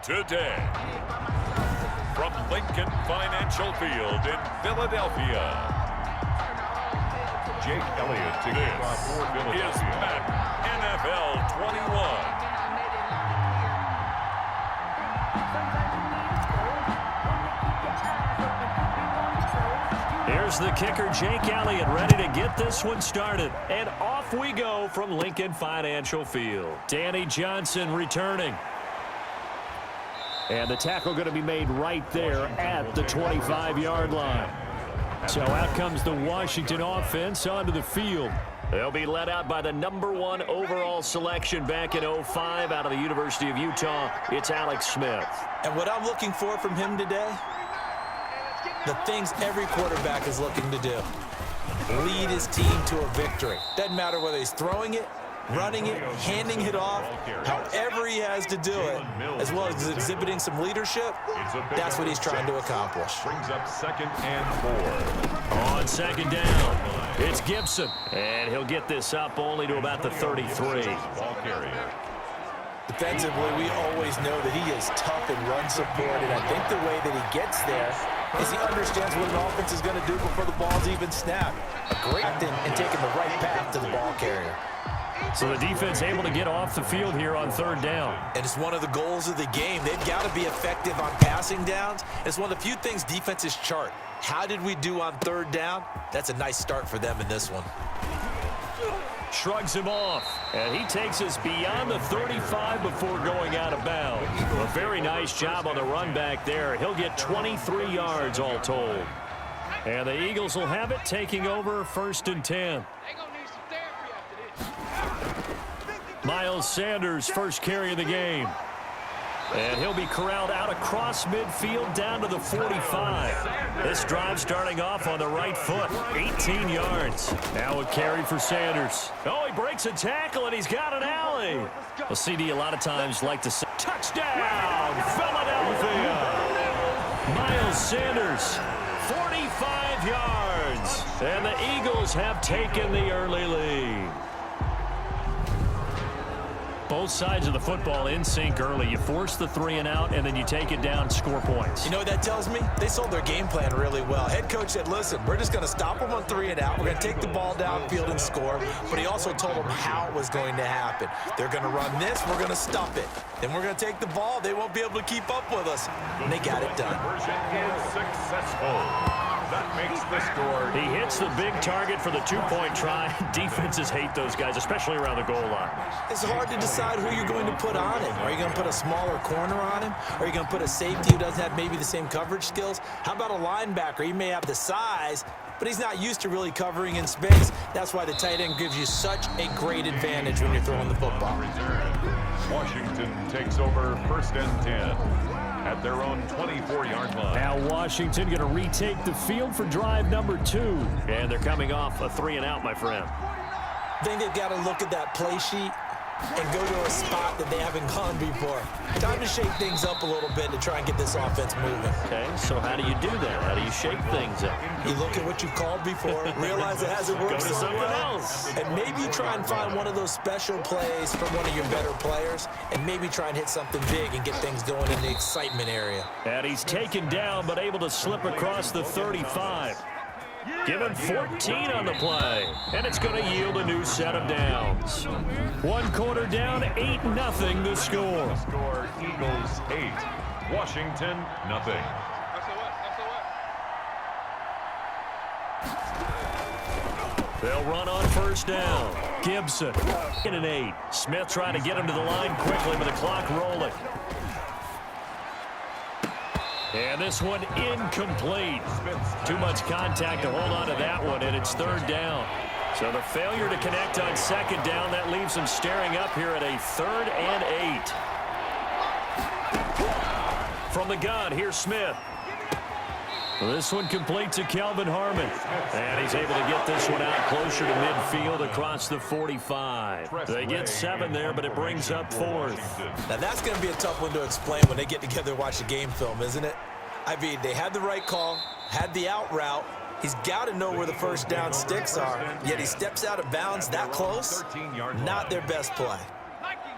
today. From Lincoln Financial Field in Philadelphia, Jake Elliott to kick off for Philadelphia. Is Madden NFL 21. Here's the kicker, Jake Elliott, ready to get this one started. And off we go from Lincoln Financial Field. Danny Johnson returning. And the tackle going to be made right there at the 25-yard line. So out comes the Washington offense onto the field. They'll be led out by the #1 overall selection back in 2005 out of the University of Utah. It's Alex Smith. And what I'm looking for from him today, the things every quarterback is looking to do. Lead his team to a victory. Doesn't matter whether he's throwing it, running it, handing it off, however he has to do it, as well as exhibiting some leadership, that's what he's trying to accomplish. Brings up 2nd and 4. On 2nd down, it's Gibson. And he'll get this up only to about the 33. Ball carrier. Defensively, we always know that he is tough in run support, and I think the way that he gets there is he understands what an offense is going to do before the ball's even snapped. A great thing in taking the right path to the ball carrier. So the defense able to get off the field here on 3rd down. And it's one of the goals of the game. They've got to be effective on passing downs. It's one of the few things defenses chart. How did we do on 3rd down? That's a nice start for them in this one. Shrugs him off, and he takes us beyond the 35 before going out of bounds. A very nice job on the run back there. He'll get 23 yards all told. And the Eagles will have it, taking over 1st and 10. Miles Sanders, first carry of the game. And he'll be corralled out across midfield down to the 45. This drive starting off on the right foot, 18 yards. Now a carry for Sanders. Oh, he breaks a tackle, and he's got an alley. A CD a lot of times like to say, touchdown, Philadelphia. Miles Sanders, 45 yards. And the Eagles have taken the early lead. Both sides of the football in sync early. You force the 3 and out, and then you take it down, score points. You know what that tells me? They sold their game plan really well. Head coach said, listen, we're just going to stop them on 3 and out. We're going to take the ball downfield and score. But he also told them how it was going to happen. They're going to run this. We're going to stop it. Then we're going to take the ball. They won't be able to keep up with us. And they got it done. Conversion is successful. That makes the score. He hits the big target for the 2-point try. Defenses hate those guys, especially around the goal line. It's hard to decide who you're going to put on him. Are you going to put a smaller corner on him? Are you going to put a safety who doesn't have maybe the same coverage skills? How about a linebacker? He may have the size, but he's not used to really covering in space. That's why the tight end gives you such a great advantage when you're throwing the football. Washington takes over 1st and 10 at their own 24-yard line. Now Washington going to retake the field for drive number 2. And they're coming off a 3 and out, my friend. I think they've got to look at that play sheet and go to a spot that they haven't gone before. Time to shake things up a little bit to try and get this offense moving. Okay, so how do you do that? How do you shake things up? You look at what you've called before, realize it hasn't worked Go to so someone well, else. and maybe you try and find one of those special plays from one of your better players, and maybe try and hit something big and get things going in the excitement area. And he's taken down, but able to slip across the 35. Give him 14 on the play, and it's going to yield a new set of downs. 1 quarter down, 8-0 the score. Score Eagles 8, Washington nothing. They'll run on 1st down. Gibson in an 8. Smith trying to get him to the line quickly with the clock rolling. And this one incomplete. Too much contact to hold on to that one, and it's 3rd down. So the failure to connect on 2nd down, that leaves him staring up here at a 3rd and 8. From the gun, here's Smith. This one complete to Kelvin Harmon. And he's able to get this one out closer to midfield across the 45. They get 7 there, but it brings up 4th. Now that's going to be a tough one to explain when they get together and watch the game film, isn't it? I mean, they had the right call, had the out route. He's got to know where the 1st down sticks are, yet he steps out of bounds that close. Not their best play.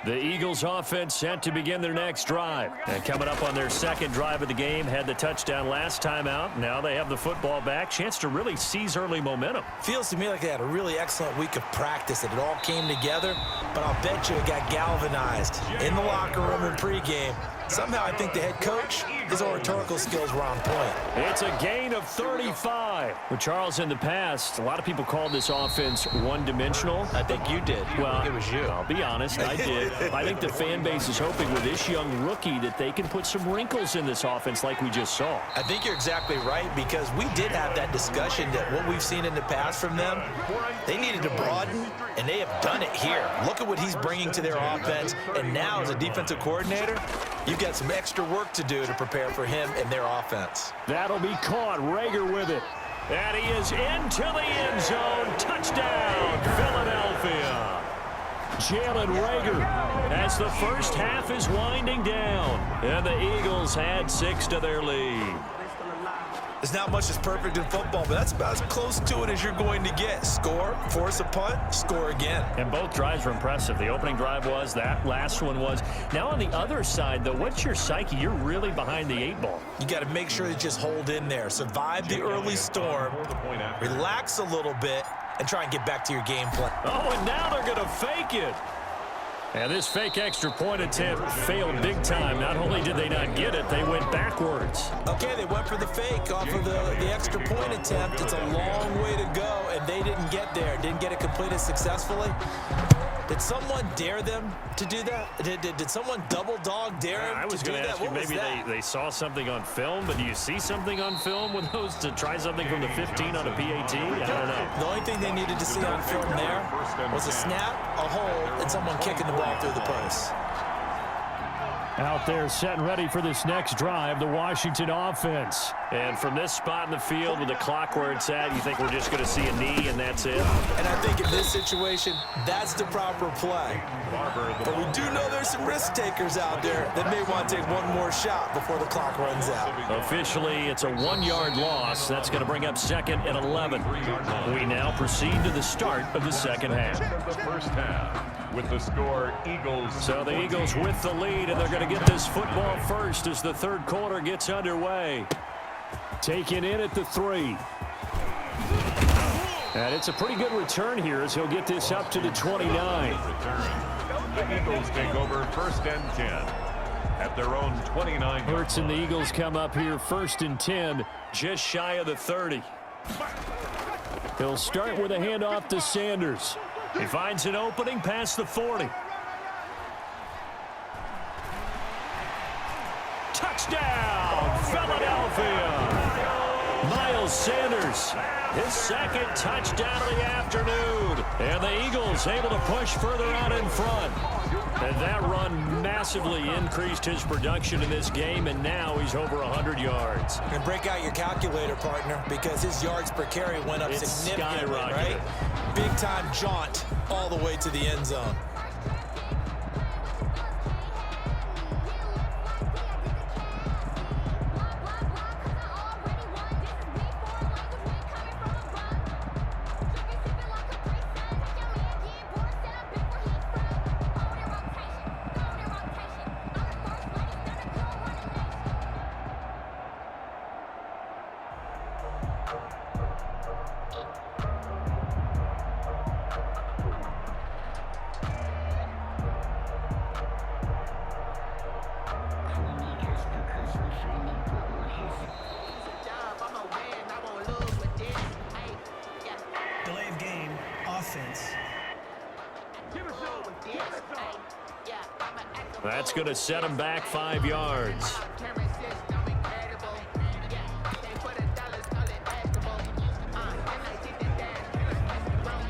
The Eagles offense set to begin their next drive. And coming up on their second drive of the game, had the touchdown last time out. Now they have the football back. Chance to really seize early momentum. Feels to me like they had a really excellent week of practice. It all came together, but I'll bet you it got galvanized in the locker room and pregame. Somehow I think the head coach, his oratorical skills were on point. It's a gain of 35. With Charles in the past, a lot of people called this offense one-dimensional. I think you did. Well, it was you. I'll be honest, I did. I think the fan base is hoping with this young rookie that they can put some wrinkles in this offense like we just saw. I think you're exactly right, because we did have that discussion that what we've seen in the past from them, they needed to broaden, and they have done it here. Look at what he's bringing to their offense, and now as a defensive coordinator, you've got some extra work to do to prepare for him and their offense. That'll be caught. Rager with it. And he is into the end zone. Touchdown, Philadelphia. Jalen Rager as the first half is winding down. And the Eagles add 6 to their lead. There's not much that's perfect in football, but that's about as close to it as you're going to get. Score, force a punt, score again. And both drives were impressive. The opening drive was, that last one was. Now on the other side, though, what's your psyche? You're really behind the 8 ball. You got to make sure you just hold in there. Survive the early storm, relax a little bit, and try and get back to your game plan. Oh, and now they're going to fake it. And this fake extra point attempt failed big time. Not only did they not get it, they went backwards. Okay, they went for the fake off of the extra point attempt. It's a long way to go, and they didn't get there. Didn't get it completed successfully. Did someone dare them to do that? Did someone double dog dare them I was to do going to that? ask you, What maybe was they saw something on film, but do you see something on film with those to try something from the 15 on a PAT? I don't know. The only thing they needed to see on film there was a snap, a hold, and someone kicking the ball through the post. Out there set and ready for this next drive, the Washington offense. And from this spot in the field with the clock where it's at, you think we're just going to see a knee and that's it? And I think in this situation, that's the proper play. But we do know there's some risk takers out there that may want to take one more shot before the clock runs out. Officially, it's a 1-yard loss. That's going to bring up 2nd and 11. We now proceed to the start of the second half. The first half with the score Eagles. So the Eagles with the lead, and they're going to get this football first as the third quarter gets underway. Taken in at the 3. And it's a pretty good return here as he'll get this up to the 29. The Eagles take over 1st and 10 at their own 29. Hurts and the Eagles come up here 1st and 10, just shy of the 30. He'll start with a handoff to Sanders. He finds an opening past the 40. Touchdown, Philadelphia! Miles Sanders, his 2nd touchdown of the afternoon. And the Eagles able to push further out in front. And that run massively increased his production in this game, and now he's over 100 yards. And break out your calculator, partner, because his yards per carry went up significantly, right? Big-time jaunt all the way to the end zone. That's going to set him back 5 yards.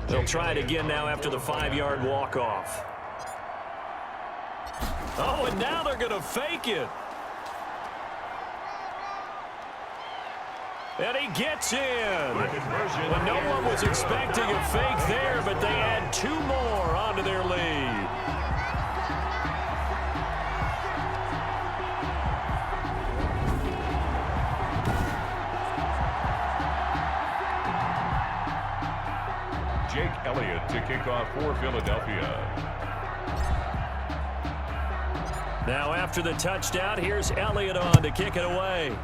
They'll try it again now after the 5-yard walk-off. Oh, and now they're going to fake it. And he gets in. Well, no one was expecting a fake there, but they add 2 more onto their lead. Jake Elliott to kick off for Philadelphia. Now after the touchdown, here's Elliott on to kick it away.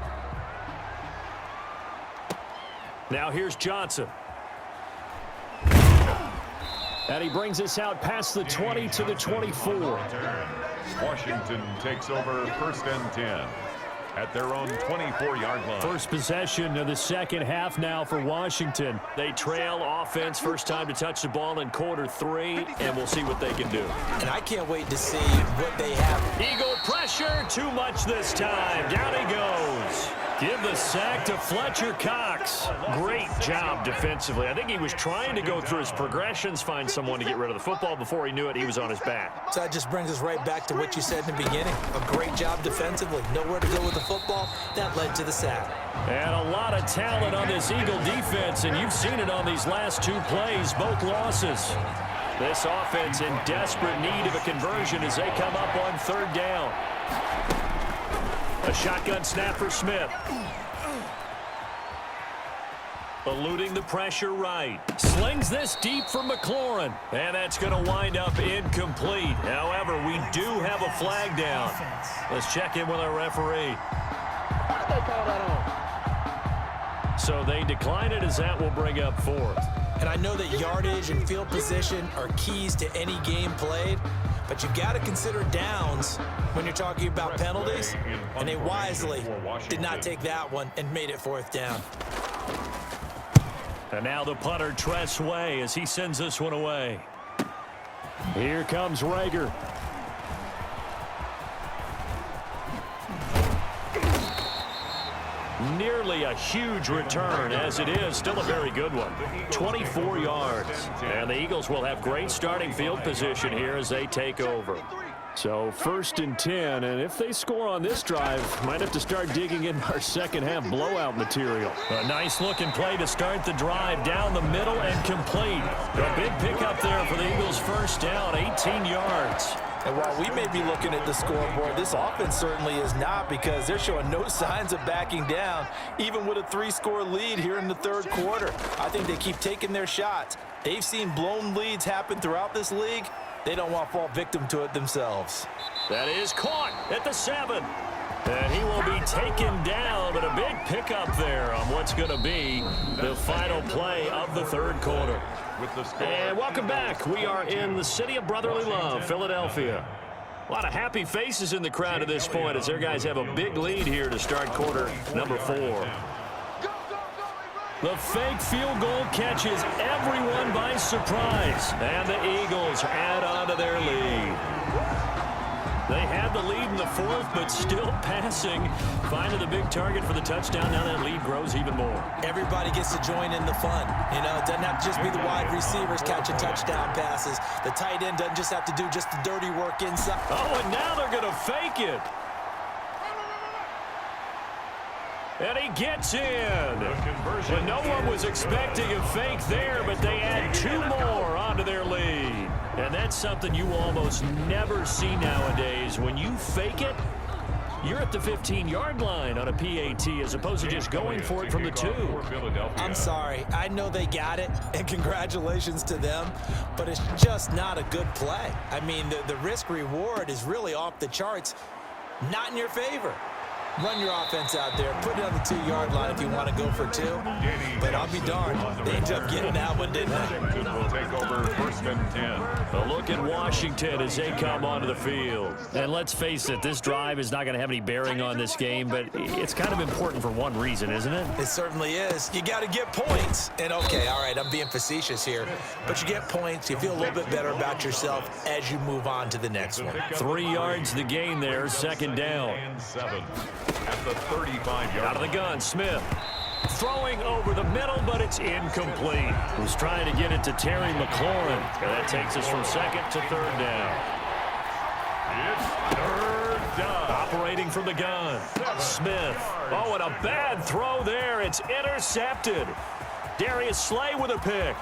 Now here's Johnson. And he brings us out past the 20 to the 24. Washington takes over first and 10 at their own 24-yard line. First possession of the second half now for Washington. They trail offense, first time to touch the ball in quarter 3, and we'll see what they can do. And I can't wait to see what they have. Eagle pressure, too much this time. Down he goes. Give the sack to Fletcher Cox. Great job defensively. I think he was trying to go through his progressions, find someone to get rid of the football. Before he knew it, he was on his back. So that just brings us right back to what you said in the beginning. A great job defensively. Nowhere to go with the football. That led to the sack. And a lot of talent on this Eagle defense, and you've seen it on these last 2 plays, both losses. This offense in desperate need of a conversion as they come up on 3rd down. A shotgun snap for Smith. Eluding the pressure right. Slings this deep for McLaurin. And that's going to wind up incomplete. However, we do have a flag down. Let's check in with our referee. So they decline it as that will bring up 4th. And I know that yardage and field position are keys to any game played, but you got to consider downs when you're talking about penalties, and they wisely did not take that one and made it 4th down. And now the punter, Tress Way, as he sends this one away. Here comes Rager. Nearly a huge return, as it is still a very good one. 24 yards. And the Eagles will have great starting field position here as they take over. So 1st and 10, and if they score on this drive, might have to start digging in our second half blowout material. A nice looking play to start the drive down the middle and complete. A big pickup there for the Eagles' first down, 18 yards. And while we may be looking at the scoreboard, this offense certainly is not, because they're showing no signs of backing down, even with a 3-score lead here in the 3rd quarter. I think they keep taking their shots. They've seen blown leads happen throughout this league. They don't want to fall victim to it themselves. That is caught at the 7. And he will be taken down, but a big pickup there on what's going to be the final play of the 3rd quarter. And welcome back. We are in the city of brotherly love, Philadelphia. A lot of happy faces in the crowd at this point as their guys have a big lead here to start quarter number 4. The fake field goal catches everyone by surprise, and the Eagles add on to their lead. They had the lead in the 4th, but still passing. Finding the big target for the touchdown. Now that lead grows even more. Everybody gets to join in the fun. You know, it doesn't have to just be the wide receivers catching touchdown passes. The tight end doesn't just have to do just the dirty work inside. Oh, and now they're going to fake it. And he gets in. But no one was expecting a fake there, but they add 2 more onto their lead. And that's something you almost never see nowadays. When you fake it, you're at the 15-yard line on a PAT as opposed to just going for it from the 2. I'm sorry. I know they got it, and congratulations to them, but it's just not a good play. I mean, the risk-reward is really off the charts, not in your favor. Run your offense out there. Put it on the 2-yard line if you want to go for 2. But I'll be darned. They ended up getting that one, didn't they? Washington will take over first and 10. A look at Washington as they come onto the field. And let's face it, this drive is not going to have any bearing on this game, but it's kind of important for one reason, isn't it? It certainly is. You got to get points. And okay, all right, I'm being facetious here, but you get points. You feel a little bit better about yourself as you move on to the next one. 3 yards to gain there, second down. And 7 at the 35-yard. Out of the gun, Smith. Throwing over the middle, but it's incomplete. He's trying to get it to Terry McLaurin. And that takes us from 2nd to 3rd down. It's 3rd down. Operating from the gun, Smith. Oh, and a bad throw there. It's intercepted. Darius Slay with a pick.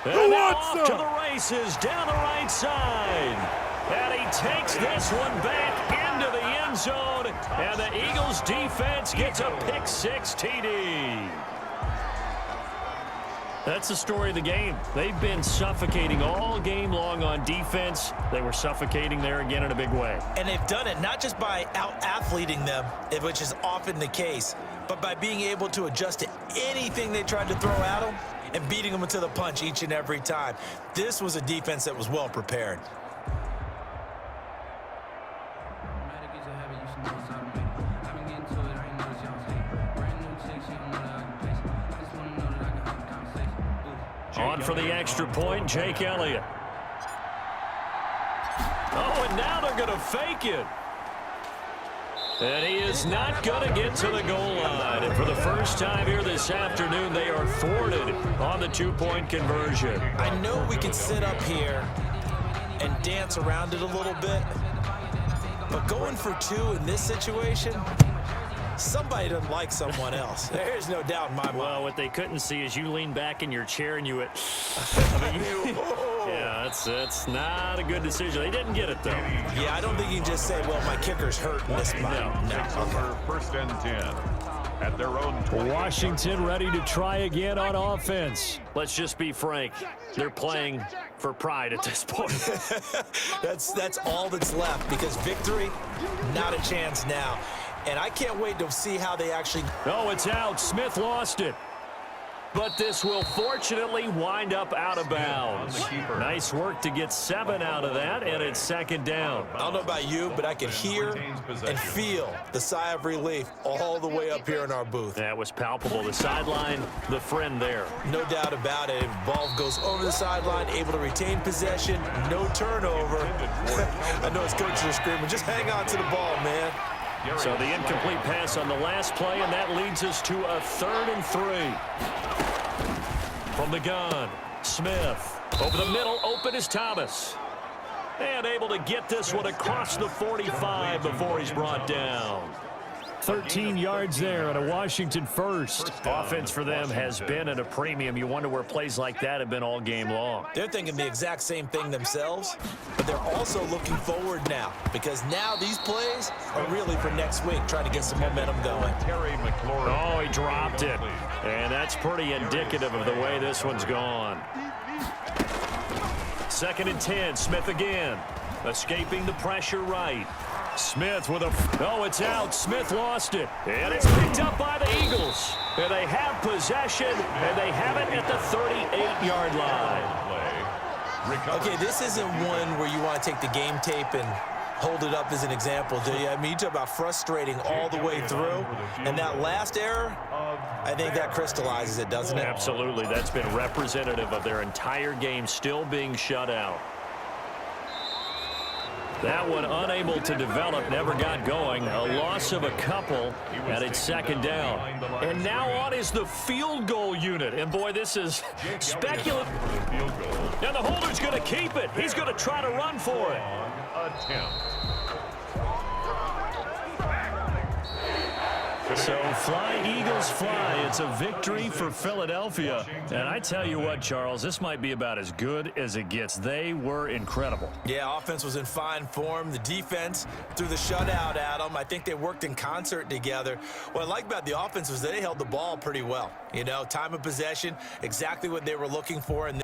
And now off to the races down the right side. And he takes this one back into the end zone. And the Eagles defense gets a pick 6 TD. That's the story of the game. They've been suffocating all game long on defense. They were suffocating there again in a big way. And they've done it not just by out-athleting them, which is often the case, but by being able to adjust to anything they tried to throw at them and beating them to the punch each and every time. This was a defense that was well prepared. On for the extra point, Jake Elliott. Oh, and now they're going to fake it. And he is not going to get to the goal line. And for the first time here this afternoon, they are thwarted on the two-point conversion. I know we can sit up here and dance around it a little bit, but going for two in this situation, somebody doesn't like someone else. There's no doubt in my mind. Well, what they couldn't see is you lean back in your chair and you went, yeah, that's not a good decision. They didn't get it, though. Yeah, I don't think you can just say, well, my kicker's hurt in this spot. No. Over first and 10 at their own 20. Washington ready to try again on offense. Let's just be frank. They're playing for pride at this point. That's all that's left, because victory, not a chance now. And I can't wait to see how they actually... Oh, it's out. Smith lost it. But this will fortunately wind up out of bounds. Nice work to get 7 out of that, and it's second down. I don't know about you, but I could hear and feel the sigh of relief all the way up here in our booth. That was palpable. The sideline, the friend there. No doubt about it. Ball goes over the sideline, able to retain possession, no turnover. I know his coaches are screaming, just hang on to the ball, man. So the incomplete pass on the last play, and that leads us to a 3rd and 3. From the gun, Smith. Over the middle, open is Thomas. And able to get this one across the 45 before he's brought down. 13 yards there and a Washington first. Offense for them has been at a premium. You wonder where plays like that have been all game long. They're thinking the exact same thing themselves, but they're also looking forward now, because now these plays are really for next week, trying to get some momentum going. Oh, he dropped it. And that's pretty indicative of the way this one's gone. 2nd and 10, Smith again. Escaping the pressure right. Smith with a... Oh, it's out. Smith lost it. And it's picked up by the Eagles. And they have possession, and they have it at the 38-yard line. Okay, this isn't one where you want to take the game tape and hold it up as an example, do you? I mean, you talk about frustrating all the way through. And that last error, I think that crystallizes it, doesn't it? Absolutely. That's been representative of their entire game still being shut out. That one unable to develop, never got going. A loss of a couple, and it's 2nd down. And now on is the field goal unit. And, boy, this is speculative. And the holder's going to keep it. He's going to try to run for it. So fly, Eagles, fly. It's a victory for Philadelphia. And I tell you what, Charles, this might be about as good as it gets. They were incredible. Yeah, offense was in fine form. The defense threw the shutout at them. I think they worked in concert together. What I like about the offense was they held the ball pretty well. You know, time of possession, exactly what they were looking for. And